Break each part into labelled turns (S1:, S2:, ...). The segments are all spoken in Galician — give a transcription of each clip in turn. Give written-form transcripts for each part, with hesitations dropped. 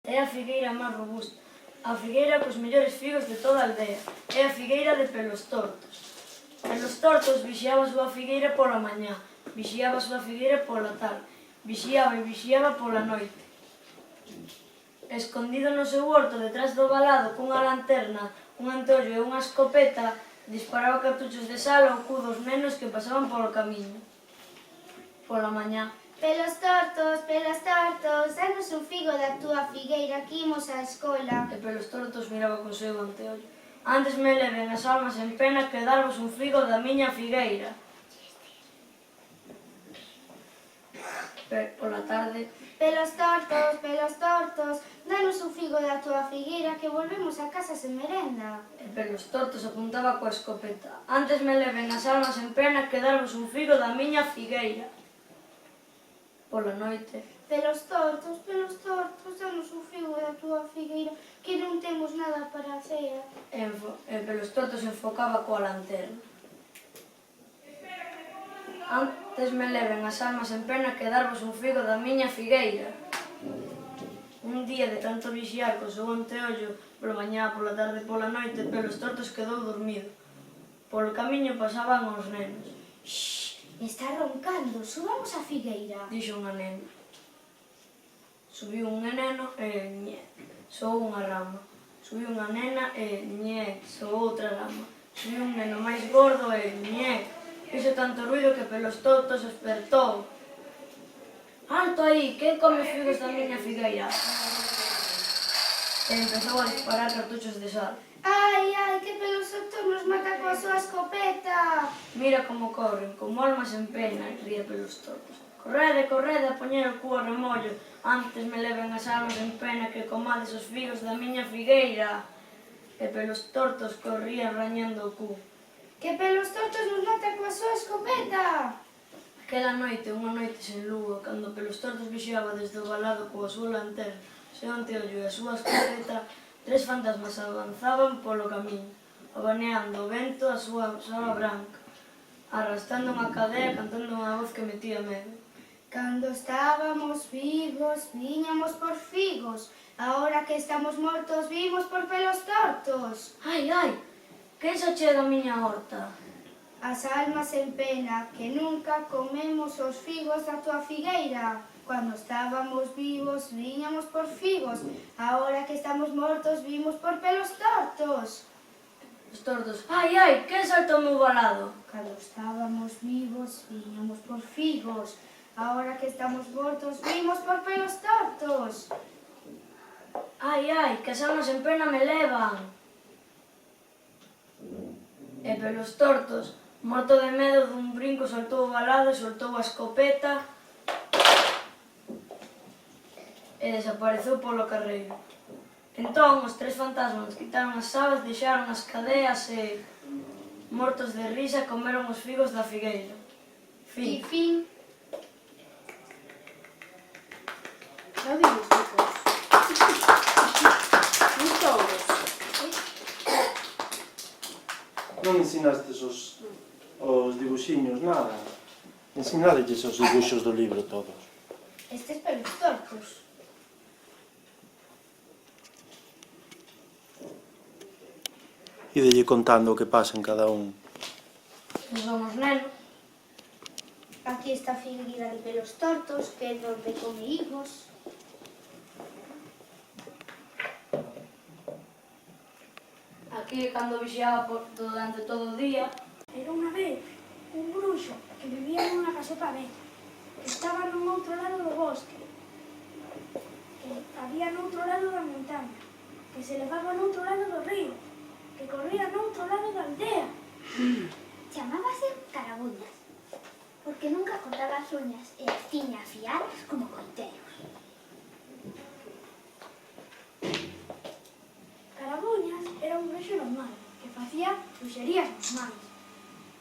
S1: É a figueira máis robusta, a figueira cos mellores figos de toda a aldea, é a figueira de Pelos Tortos. Pelos Tortos vixiaba a súa figueira pola mañá, vixiaba a súa figueira pola tarde, vixiaba e vixiaba pola noite. Escondido no seu horto, detrás do valado, cunha lanterna, un antollo e unha escopeta, disparaba cartuchos de sal ao cu dos nenos que pasaban polo camiño. Pola mañá.
S2: Pelos tortos, danos un figo da túa figueira que imos á escola.
S1: E Pelos Tortos miraba co seu anteollo. Antes me leven as almas en pena que darvos un figo da miña figueira. Pola tarde.
S2: Pelos tortos, danos un figo da túa figueira que volvemos a casa sen merenda.
S1: E Pelos Tortos apuntaba coa escopeta. Antes me leven as almas en pena que darvos un figo da miña figueira. Pola noite.
S2: Pelos tortos, danos un figo da túa figueira que non temos nada para a cea.
S1: E Pelos Tortos enfocaba coa lanterna. Antes me leven as almas en pena que darvos un figo da miña figueira. Un día de tanto vixiar co seu anteollo, pola mañá, pola tarde e pola noite, Pelos Tortos quedou dormido. Polo camiño pasaban os nenos.
S2: Está roncando, subamos a figueira.
S1: Dixo unha nena. Subiu un neno e ñe, soou unha rama. Subiu unha nena e ñe, soou outra rama. Subiu un neno máis gordo e ñe. Fixo tanto ruido que Pelos Tortos espertou. Alto aí, quen come figos da miña figueira? E empezou a disparar cartuchos de sal.
S2: Ai, que Pelos Tortos nos mata coa súa escopeta.
S1: Mira como corren, como almas en pena, ría Pelos Tortos. Correde, a poñer o cu a remollo, antes me leven as almas en pena que comades os figos da miña figueira. E Pelos Tortos corría rañando o cu.
S2: Que Pelos Tortos nos mata coa súa escopeta.
S1: Aquela noite, unha noite sen lúa, cando Pelos Tortos vixiaba desde o valado coa súa lanterna, seu anteollo e a súa escopeta, tres fantasmas avanzaban polo camiño, abaneando o vento a súa sola branca, arrastrando unha cadea cantando unha voz que metía medo.
S2: Cando estábamos vivos, viñamos por figos. Ahora que estamos mortos, vimos por Pelos Tortos.
S1: Ai, quen se che da miña horta?
S2: As almas en pena, que nunca comemos os figos da túa figueira. Cuando estábamos vivos, viñamos por figos. Ahora que estamos mortos, vimos por Pelos Tortos.
S1: Os tortos, ai, quen saltou o meu valado?
S2: Cando estábamos vivos, viñamos por figos. Ahora que estamos mortos, vimos por Pelos Tortos.
S1: Ai, que as almas en pena me levan. E Pelos Tortos, morto de medo dun brinco, soltou o valado e soltou a escopeta e desapareceu polo carreiro. Entón, os tres fantasmas quitaron as sabas, deixaron as cadeas e, mortos de risa, comeron os figos da figueira.
S2: Fin.
S3: Non digo chicos. Non todos.
S4: Non ensinastes os dibuxiños, nada. Ensinadelles os dibuxos do libro todos.
S2: Estes Pelos Tortos.
S4: Idelle contando o que pasa en cada un.
S1: Son os nenos.
S2: Aquí está a figueira de Pelos Tortos, que é donde come higos.
S1: Aquí, cando vixiaba durante todo o día,
S5: Era unha vez un bruxo que vivía nunha caseta vella. Estaba nun outro lado do bosque. E había noutro lado da montaña, que se levaba noutro lado do río, que corría noutro lado da aldea.
S6: Chamábase Carabuñas, porque nunca cortaba as uñas e as tiña afiadas como coiteros.
S5: Carabuñas era un bruxo normal, que facía bruxerías normais,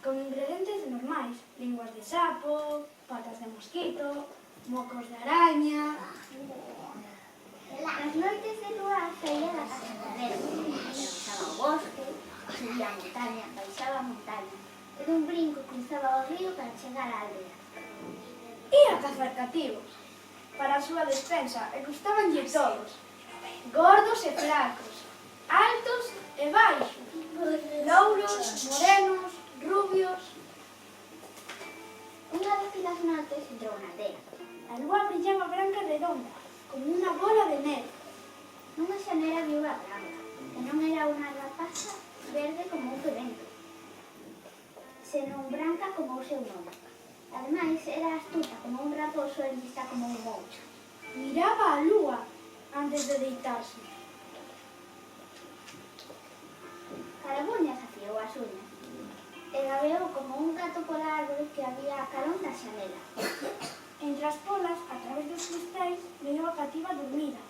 S5: con ingredientes normais, linguas de sapo, patas de mosquito, mocos de araña.
S6: As noites de lúa saía da casa madera, atravesaba o bosque, subía a montaña, baixaba a montaña, e dun brinco cruzaba o río para chegar á aldea.
S5: Ia cazar cativos, para a súa despensa, e gustabanlle todos. gordos e flacos, altos e baixos, louros, morenos, rubios.
S6: Unha vez que das noches entrou na aldea.
S5: A lúa brillaba branca e redonda, como unha bola de neve.
S6: Nunha xanela viu a branca, que non era unha rapaza verde como un pebento, senón branca como o seu nome. Ademais, era astuta como un raposo e lista como un moucho.
S5: Miraba a lúa antes de deitarse.
S6: Carabuñas afiou as uñas e gabeou como un gato pola árbore que había a carón da xanela.
S5: Entre as polas, a través dos cristais, veiu a cativa dormida.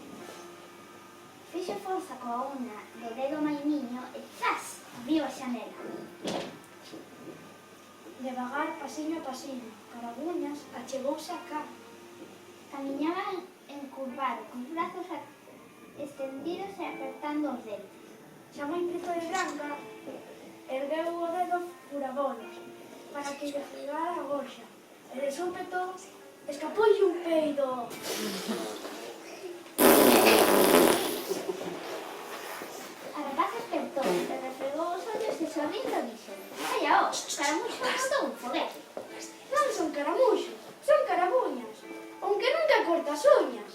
S6: Fixo forza coa unha do dedo maimiño e zas, abriu a xanela.
S5: Devagar, pasiño a pasiño, Carabuñas achegouse a cá.
S6: Camiñaba encurvado, con brazos estendidos e apertando os dentes.
S5: Xa moi preto de Branca, ergueu o dedo furabolos para que lle fregara a gorxa. E de súpeto, escapoulle un peido.
S6: A rapaza despertou, se refregou os ollos e sorrindo dixo: "Vaya, Caramuxo botou un foguete."
S5: Non son caramuxos, son carabuñas, aunque nunca cortas uñas,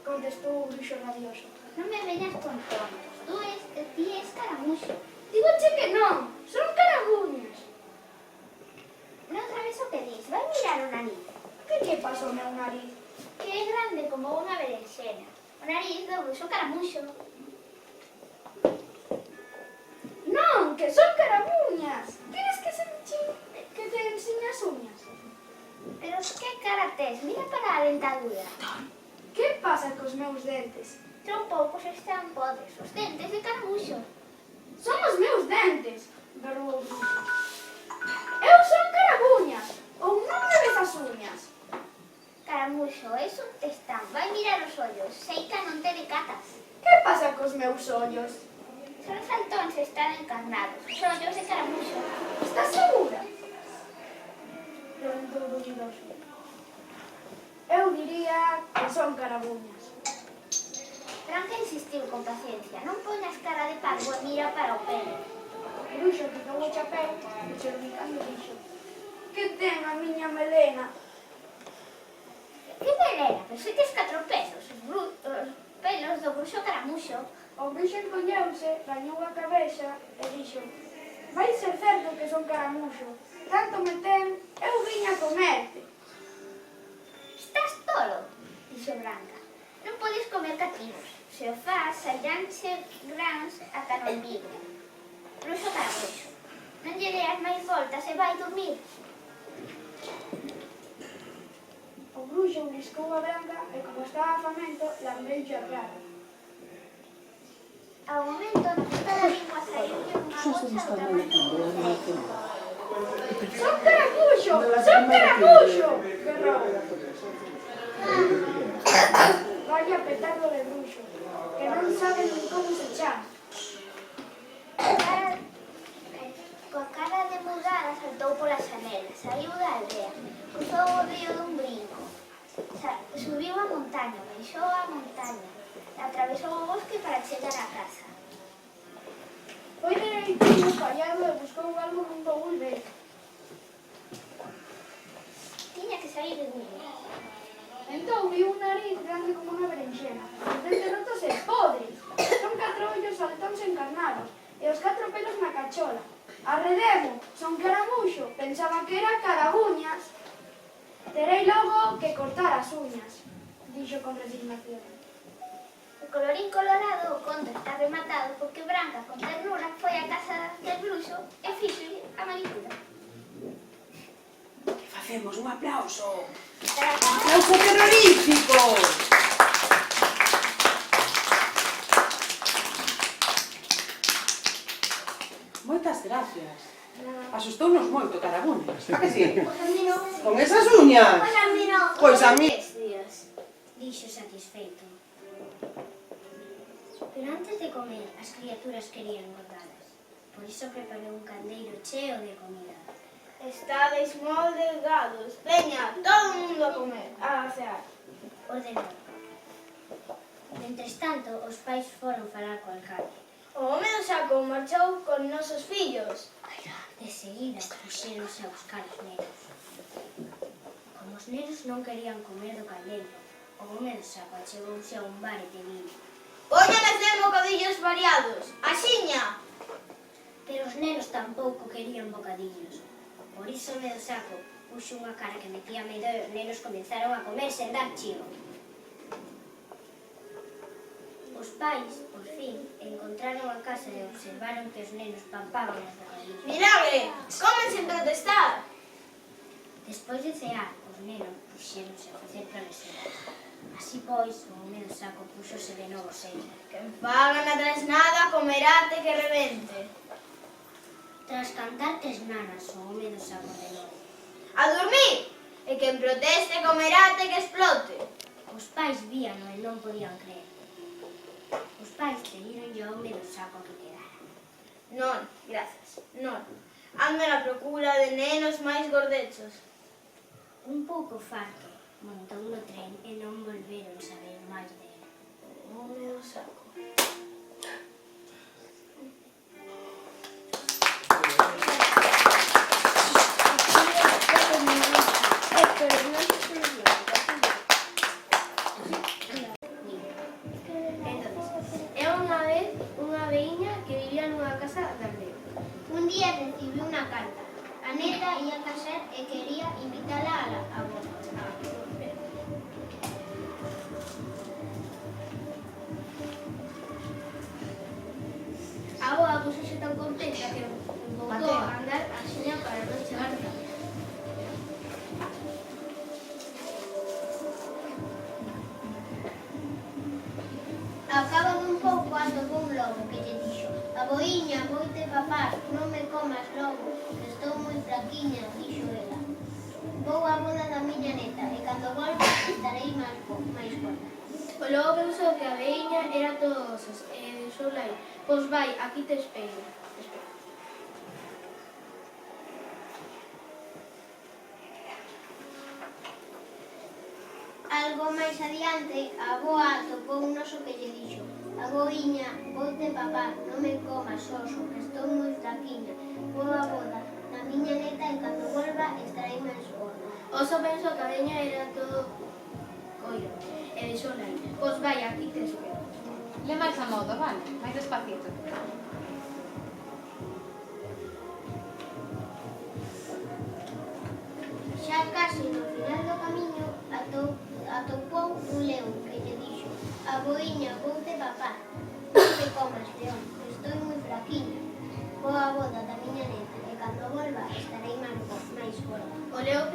S5: contestou o bruxo rabioso.
S6: "Non me veñas con tontos, ti és Caramuxo.
S5: Digoche que non, son carabuñas.
S6: Non sabes o que dis, vai mirar o nariz,
S5: Que lle pasa ao meu nariz?
S6: que é grande como unha berenxena. O nariz do bruxo Caramuxo."
S5: Non, que son carabuñas. Queres que te enseñe as uñas?
S6: "Pero que cara tes, mira para a dentadura.
S5: Que pasa cos meus dentes?
S6: Son poucos e están podres, os dentes de Caramuxo."
S5: Son os meus dentes, berrou o bruxo. Eu son carabuñas, ou non me ves as uñas?
S6: "Caramuxo, és un testán, vai mirar os ollos, sei que non te decatas.
S5: Que pasa cos meus ollos?
S6: Son saltóns e están encarnados, os ollos de Caramuxo."
S5: Estás segura? Preguntou o dubidoso. Eu diría que son carabuñas.
S6: Branca insistiu con paciencia: "Non poñas cara de parvo e mira para o pelo."
S5: O bruxo quitou o chapéu e xermicando dixo: "Que ten a miña melena?"
S6: "Que melena, pero se tes 4 pelos, os pelos do bruxo Caramuxo."
S5: O bruxo encolleuse, rañou a cabeza e dixo: "Vai ser certo que son caramuxo. Tanto me ten, eu viña a comerte."
S6: "Estás tolo", dixo Branca. "Non podes comer cativos. Se o faz, sallanche grans ata no embigo. Bruxo Caramuxo, non lle deas máis voltas e vai dormir."
S5: O bruxo briscou a Branca e, como estaba famento, lambeulle a cara.
S6: Ao momento, na punta da lingua saíulle unha gocha do tamaño.
S5: "Son caramuxo! Son caramuxo!" berrou. Vaya petardo de bruxo, que non sabe nin como se chama.
S6: Coa cara de mudada saltou pola xanela, saiu da aldea, cruzou o río dun brinco, subiu a montaña, baixou a montaña, atravesou o bosque para chegar á casa.
S5: Foi dereitiño fallado e buscou algo nun baúl velho.
S6: Tiña que sair de Google.
S5: Entón viu un nariz grande como unha berenxena, os dentes rotos e podres. Son 4 ollos saltóns encarnados e os 4 pelos na cachola. Arredemo, son caramuxo, pensaba que era carabuñas. Terei logo que cortar as uñas, dixo con resignación.
S6: O colorín colorado, o conto está rematado porque Branca, con ternura, foi á casa del bruxo e fíxolle a manicura.
S3: Facemos un aplauso.
S6: Branca,
S3: ¡Aplauso terrorífico! Moitas gracias. Asustounos moito, Carabuñas. A que sí?
S6: pois a mí non.
S3: Con esas uñas.
S6: Pois a mí non.
S3: Pois a mí.
S6: Dios, dixo satisfeito. Pero antes de comer, as criaturas querían engordalas. Por iso preparou un caldeiro cheo de comida.
S2: Estades moi delgados. Veña, todo o mundo a comer, a cear.
S6: Ordenou.
S7: Mentres tanto, os pais foron falar co alcalde.
S5: O home do saco marchou con nosos fillos.
S7: De seguida, puxéronse a buscar os nenos. Como os nenos non querían comer do caldero, o home do saco achegouse a un bar e pediu.
S5: Póñame 100 bocadillos variados. Axiña!
S7: Pero os nenos tampouco querían bocadillos. Por iso o home do saco puxo unha cara que metía medo e os nenos comenzaron a comer sen dar chío. Os pais, por fin, encontraron a casa e observaron que os nenos pampaban os bocadillos.
S5: Milagre! Comen sen protestar!
S7: Despois de cear, os nenos puxéronse a facer travesuras. Así pois, o home do saco puxose de novo serio.
S5: Quen faga na trasnada comerá até que rebente.
S7: Tras cantar tres nanas, o home do saco de novo.
S5: A dormir! E quen proteste comerá até que explote.
S7: Os pais víano e non podían creer. Os pais pedíronlle ao home do saco que quedara.
S5: Non, grazas, non. Ando na procura de nenos máis gordechos.
S7: Un pouco farto, montou no tren e non volveron saber máis dele.
S5: O home do saco.
S6: Un día recibiu unha carta. A neta ia casar e quería invitala a boda.
S5: A boa puxose tan contenta que voltou a andar axiña para non chegar tarde.
S6: Ao cabo dun pouco atopou un lobo que lle dixo: Aboiña, voite papar, non me comas lobo, que estou moi fraquiña, dixo ela. Vou á boda da miña neta e cando volva estarei máis gorda.
S5: O lobo pensou que a veiña era todo osos e deixou aí. Pois vai, aquí te espero.
S6: Algo máis adiante, a avoa atopou un oso que lle dixo: Aboiña, voute papar, non me comas oso, que estou moi fraquiña. Vou á boda da miña neta e cando volva estarei máis gorda.
S5: O oso pensou que a veiña era todo coiro e deixou aí. Pois vai, aquí te espero.
S3: Le máis a modo, vale? Máis despacito.
S6: Xa casi no final do camiño atopou un león que lle dixo: Aboiña, voute papar, non te comas, león, que estou moi fraquiña. Vou á boda da miña neta e cando volva estarei máis gorda.
S5: O león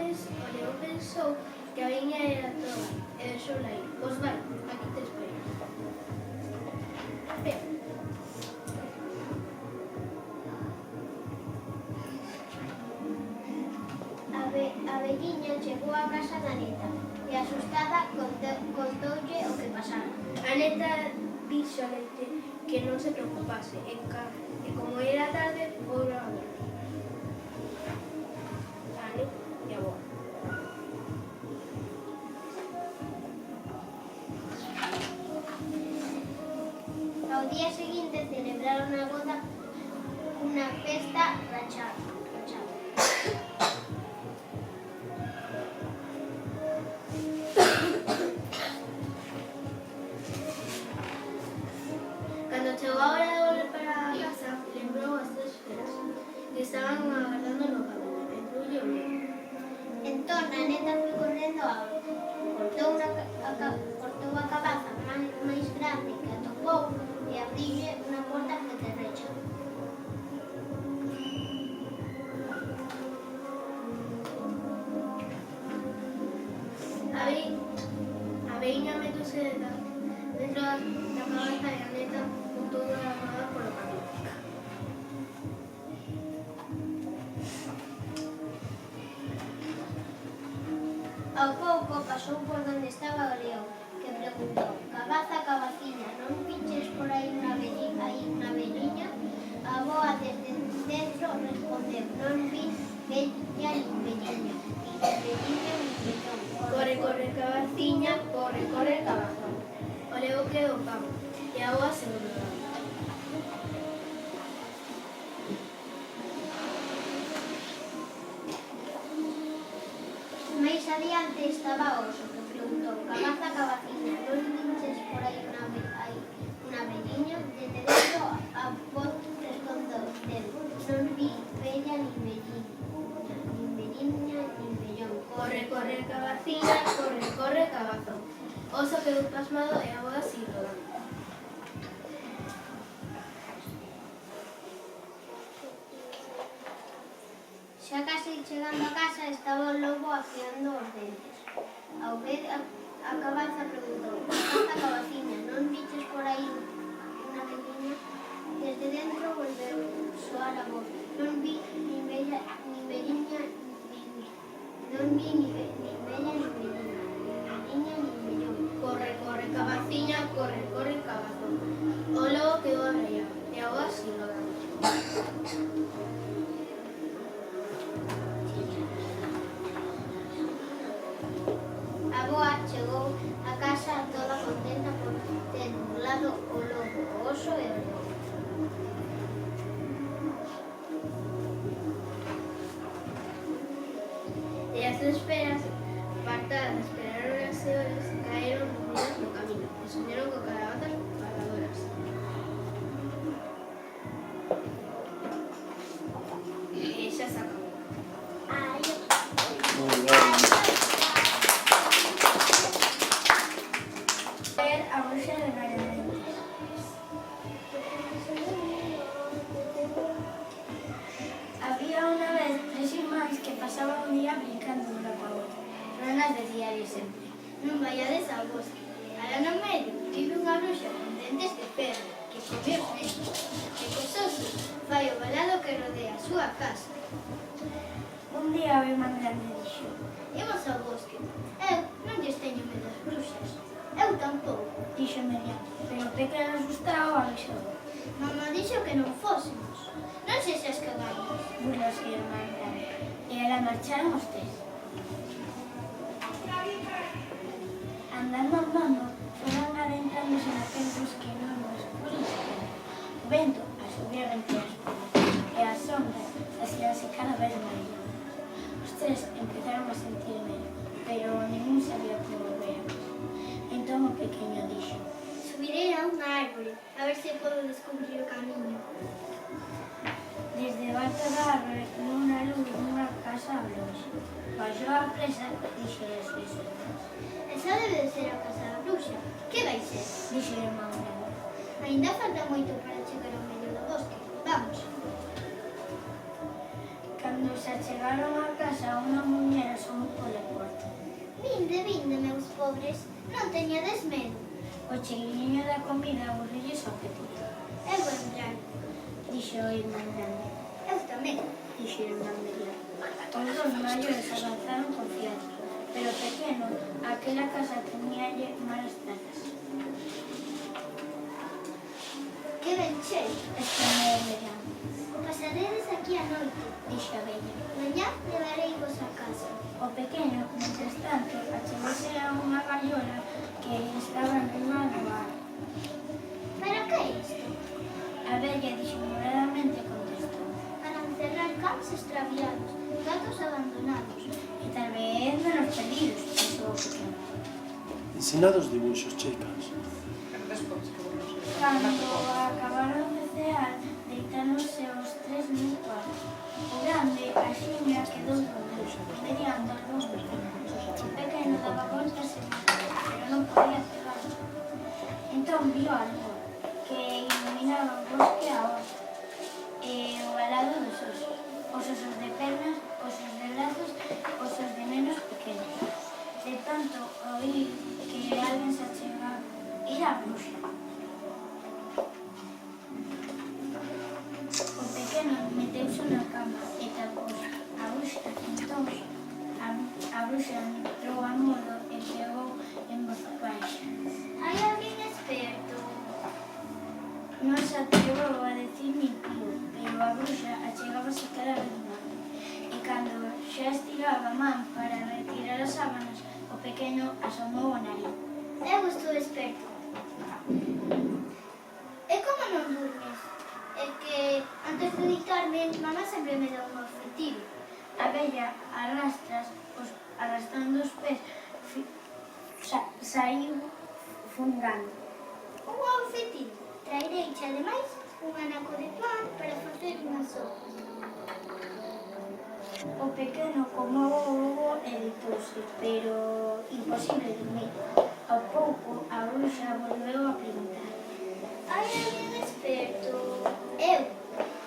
S5: pensou que a veiña era toda e deixou aí. Pois vai, aquí te espero.
S6: A velliña chegou á casa da neta e asustada contoulle o que pasara.
S5: A neta díxole que non se preocupase e como era tarde, foron a ver. Vale, e a boa.
S6: Ao día seguinte celebraron a boda unha festa rachada.
S5: Cando chegou a hora de volver para a casa, lembrou as tres feras que estaban agardando no camiño. Entroulle o medo.
S6: Entón a neta foi correndo a auga, cortou a cabaza máis grande que atopou e abriulle unha porta que te recha.
S5: A veiña metose dentro da cabaza e a neta botou a rodar polo camiño.
S6: Ao pouco pasou por donde estaba o león, que preguntou: Cabaza, cabaciña, non piches por aí unha velliña? A avoa desde dentro respondeu: Non vi bella nin velliña, nin velliña nin pellón.
S5: Corre, corre, cabaciña, corre, corre, cabazón. O
S7: leo quedou pavo, e a auga se rodou.
S6: Máis adiante estaba o oso, que preguntou: Cabaza, cabaciña, non vinches por aí unha velliña? Dende dentro a voz respondeu: non vi bella nin velliña, nin vellón.
S7: Corre, corre, cabaciña, corre, corre, cabazón. O oso quedou pasmado e a auga sigue rodando.
S6: Xa casi chegando a casa estaba o lobo afiando os dentes. Ao ver a cabaza preguntou: Cabaza, cabaciña, non viches por aí unha velliña? Desde dentro volveu soar a voz: non vi nin velliña, non vi nin bella nin velliña, nin vellón.
S7: Corre, corre, cabaciña, corre, corre, cabazón. O lobo quedou abraiado e a auga sigue rodando.
S6: A boa chegou a casa toda contenta por ter burlado o lobo, o oso e o lobo.
S7: E as esperas, apartadas, esperaron as horas, caeron dormidas no camino e soñaron con calabazas baladoras. E xa se acabou.
S4: Moi ben.
S5: Ver a bruxa de Garadentes. Había una vez 3 irmáns que pasaban un día brincando unha coa outra. Non as decíales sempre: non vaiades ao bosque. Alá no medio vive unha bruxa con dentes de ferro que come fresco, e cos osos fai o valado que rodea a súa casa. Un día o irmán grande dixo: imos ao bosque. Eu non lles teño medo ás bruxas. Eu tampouco, dixo Miriam, pero pequeno asustado avisou: mamá dixo que non fósemos. Non sexas cagallos, burlase o irmán grande. E ela marcharon os tres. Andando, foron adentrándose naquel bosque enorme e escurísimo. O vento asubía entre as follas e a sombra hacíase cada vez máis. Os tres empezaron a sentir medo, pero ningún sabía como vernos. Entón o pequeño dixo: subirei a unha árbore, a ver se podo descubrir o camiño. Desde debaixo da árbore viu unha luz nunha casa a longe. Baixou a presa e dixo aos seus irmáns: esa debe de ser a casa da bruxa. Que vai ser? Dixo o irmán grande. Ainda falta moito para chegar ao medio do bosque. Vamos. Cando se achegaron á casa, unha muller asomou pola porta. Vinde, meus pobres, non teñades medo. O cheiriño da comida aburrilles o apetito. Eu vou entrar, dixo o irmán grande. Eu tamén, dixo o irmán mediano. Os dos maiores avanzaron confiados, pero pequeno, aquela casa teníalle malas trazas. Que ben cheiro, exclamou o mediano. Pasaredes aquí a noite, dixo a bella. Mañá levarei vos a casa. O pequeno, mentres tanto, achegouse a unha gaiola que estaba enrimada no ar. Para que é isto? A bella disimuladamente contestou: para encerrar cans extraviados, gatos abandonados e tal vez menos perdidos, pensou o pequeno.
S4: Ensinad os dibuixos, chicas.
S5: Cando acabaron de cear, deitáronse os tres nun cuarto. O grande, a xiña, quedou dormido, Miriam dormiu. O pequeno daba voltas en pero non podía cegarlo. Entón viu algo que iluminaba o bosque a oso e o alado dos osos. Os osos de pernas, osos de brazos, osos de nenos pequenos. De tanto oír que alguén se achegaba, era a bruxa. O pequeno meteuse na cama e tapouse. A bruxa, entón, a bruxa entrou a modo e pegou en voz baixa: hai alguén experto? Non se atreveu a decir nin pío, pero a bruxa achegábase cada vez máis. E cando xa estiraba a man para retirar as sábanas, o pequeno asomou o nariz. Eu estou experto,
S6: E como non durmes? É que antes de deitarme, mamá sempre me dá un ofetivo.
S5: A vella arrastrando os pés, saiu fungando.
S6: Un ofetivo. Traereiche, ademais, un anaco de pan para facer unha sopa.
S5: O pequeno comou e deitouse, pero imposible dormir. Ao pouco, a bruxa volveu a preguntar.
S6: Hai alguén experto? Eu.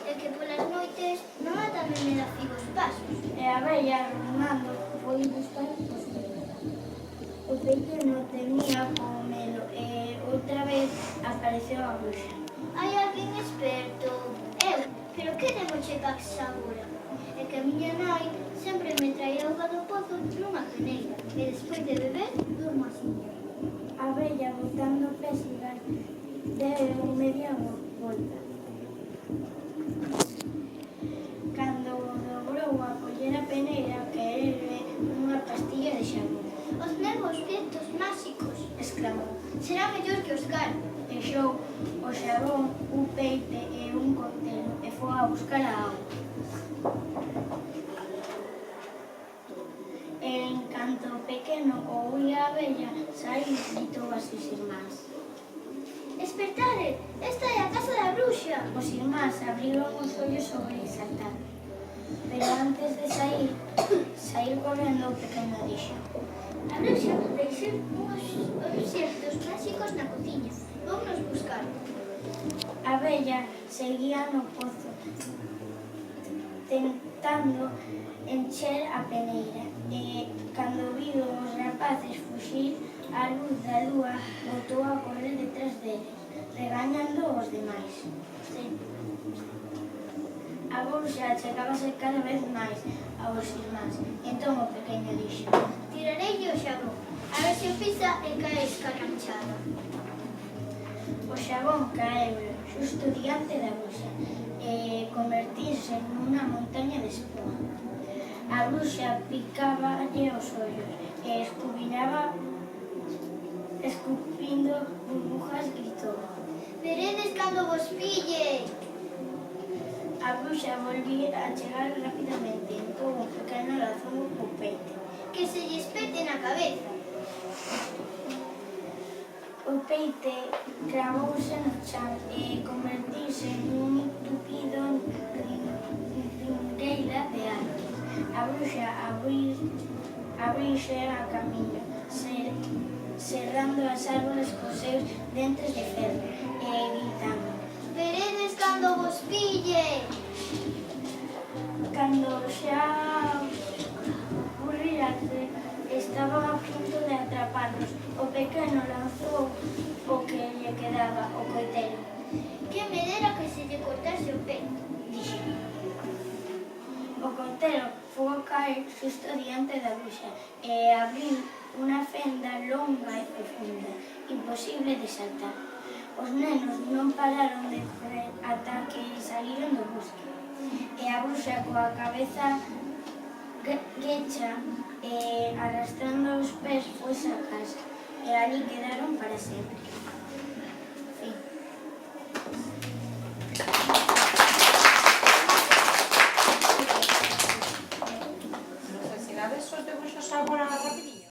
S6: É que polas noites mamá tamén me dá figos pasos.
S5: E a vella, rumando, foi buscar os libros. O pequeno temía comelo e outra vez apareceu a bruxa.
S6: Hai alguén experto? Eu. Pero que debo checar agora? É que a miña nai sempre me trae auga do pozo nunha peneira e despois de beber durmo así.
S5: A vella, botando pésigas, deu media volta. Cando dobrou a coller a peneira, quererle unha pastilla de xabón.
S6: Os meus vientos máxicos,
S5: Exclamou.
S6: será mellor que os galos.
S5: Deixou o xabón, un peite e un contelo e foi a buscar a auga. E en canto o pequeno oía a vella, saíu e gritou a seus irmáns.
S6: Despertade, esta é a casa da bruxa.
S5: Os irmáns abriron os ollos sobresaltados. Pero antes de sair correndo, o pequeno dixo.
S6: A bruxa deixou uns obxectos máxicos na cociña. Vamos buscar.
S5: A vella seguía no pozo, tentando encher a peneira, e cando viu os rapaces fuxir, a luz da lúa botou a correr detrás deles, regañando os demais. A bruxa chegábase cada vez máis aos irmáns. Entón o pequeno dixo.
S6: Tirareille o xabón, a ver se o pisa e cae escarranchada.
S5: O xabón caeu xusto diante da bruxa e convertirse nunha montaña de espuma. A bruxa picáballe os ollos e escupindo burbujas, gritou.
S6: Veredes cando vos pille.
S5: A bruxa volvía a chegar rapidamente, entón o pequeno lanzou o peite.
S6: Que se lle espete na cabeza.
S5: O peite cravouse no chan e convertirse nun tupido ringueira de arte. A bruxa abrixe a camiño, cerrando as árbores cos seus dentes de ferro e gritando.
S6: Veredes cando vos pille.
S5: Cando xa ocurrira que estaban a punto de atraparlos, o pequeno lanzou o que lle quedaba, o coitelo.
S6: Que me dera que se lle cortase o pé.
S5: Dixo. O coitelo foi a caer xusto diante da bruxa e abriu unha fenda longa e profunda, imposible de saltar. Os nenos non pararon de correr ata que saliron do bosque. E a bruxa coa cabeza guecha e arrastrando os pés foi a casa. E ali quedaron para sempre.